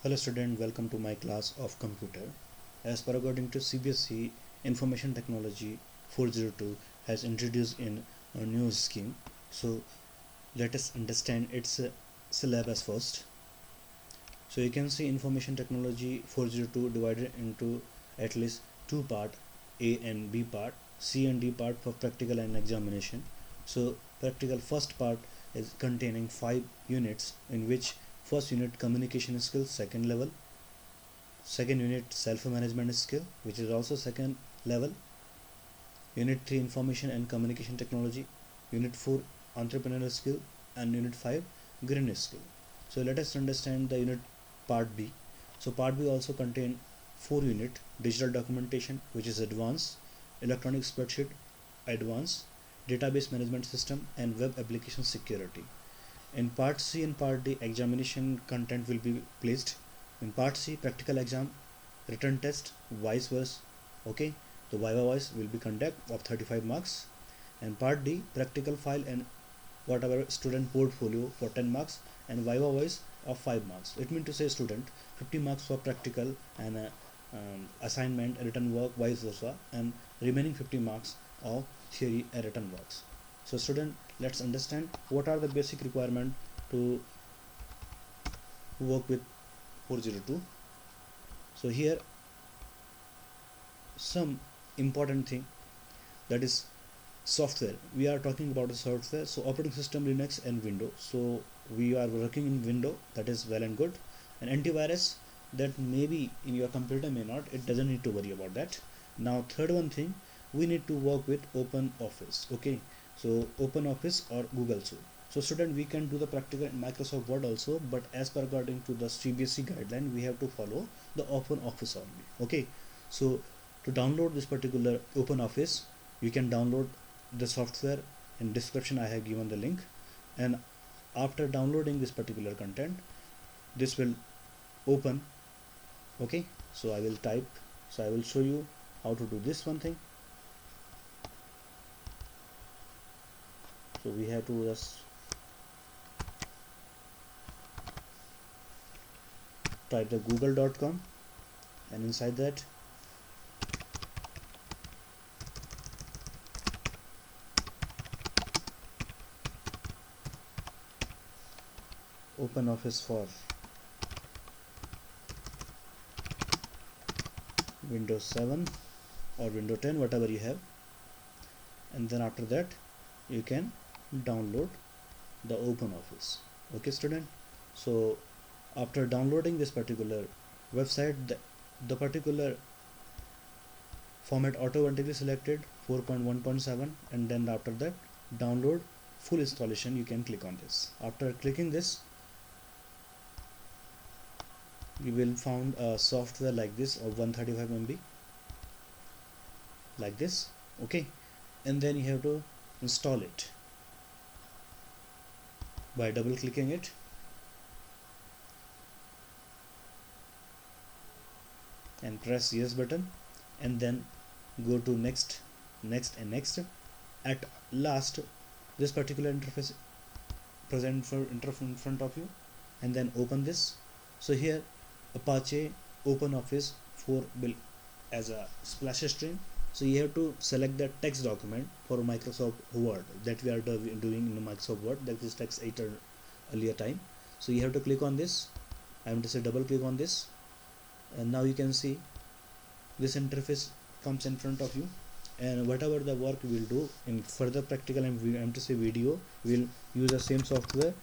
Hello student, welcome to my class of computer. As per according to CBSE, Information Technology 402 has introduced in a new scheme. So let us understand its syllabus first. So you can see Information Technology 402 divided into at least two part, A and B part, C and D part for practical and examination. So practical first part is containing 5 units, in which first unit communication skills second level, second unit self management skill which is also second level, unit 3 information and communication technology, unit 4 entrepreneurial skill, and unit 5 green skill. So let us understand the unit part B. So part B also contain 4 unit: digital documentation which is advanced, electronic spreadsheet advanced, database management system, and web application security. In part C and part D, examination content will be placed. In part C, practical exam, written test, vice versa. Okay, the viva voice will be conduct of 35 marks. And part D, practical file and whatever student portfolio for 10 marks, and viva voice of 5 marks. It means to say student 50 marks for practical and assignment, written work, vice versa, and remaining 50 marks of theory and written works. So student, let's understand what are the basic requirement to work with 402. So here some important thing, that is software. We are talking about the software. So operating system Linux and Windows. So we are working in Windows, that is well and good. And antivirus, that maybe in your computer, may not, it doesn't need to worry about that. Now third one thing, we need to work with Open Office. Okay, so Open Office or Google Suite. So student, we can do the practical in Microsoft Word also, but as per according to the CBSE guideline, we have to follow the Open Office only. Okay, so to download this particular Open Office, you can download the software. In description I have given the link, and after downloading this particular content, this will open. Okay, so I will type, so I will show you how to do this one thing. So we have to just type the google.com, and inside that Open Office for Windows 7 or Windows 10, whatever you have, and then after that you can download the Open Office. Okay student, so after downloading this particular website, the particular format automatically selected 4.1.7, and then after that download full installation, you can click on this. After clicking this, you will find a software like this of 135 MB, like this. Okay, and then you have to install it by double clicking it. And press yes button, and then go to next, next, and next. At last, this particular interface present in front of you, and then open this. So here Apache Open Office 4 will as a splash screen. So you have to select the text document for Microsoft Word that we are doing in Microsoft Word, that is text 8 earlier time. So you have to click on this. I am to say double click on this, and now you can see this interface comes in front of you, and whatever the work we will do in further practical and I am to say video, we will use the same software.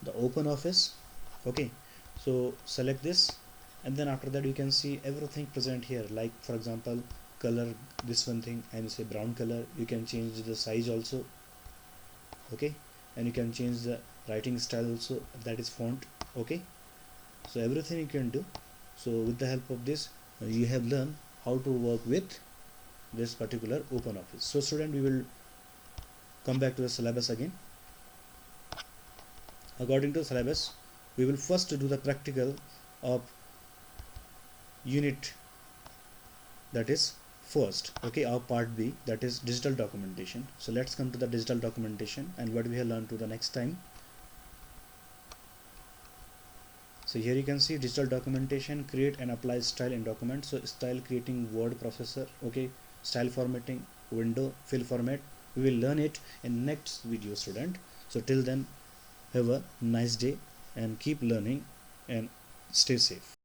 The Open Office. Okay, so select this, and then after that you can see everything present here, like for example color, this one thing, and say brown color. You can change the size also. Okay, and you can change the writing style also, that is font. Okay, so everything you can do. So with the help of this, you have learned how to work with this particular Open Office. So student, we will come back to the syllabus again. According to the syllabus, we will first do the practical of unit, that is first. Okay, our part B, that is digital documentation. So let's come to the digital documentation and what we have learned to the next time. So here you can see digital documentation, create and apply style in documents. So style creating word processor, okay, style formatting, window, fill format. We will learn it in next video, student. So till then, have a nice day and keep learning and stay safe.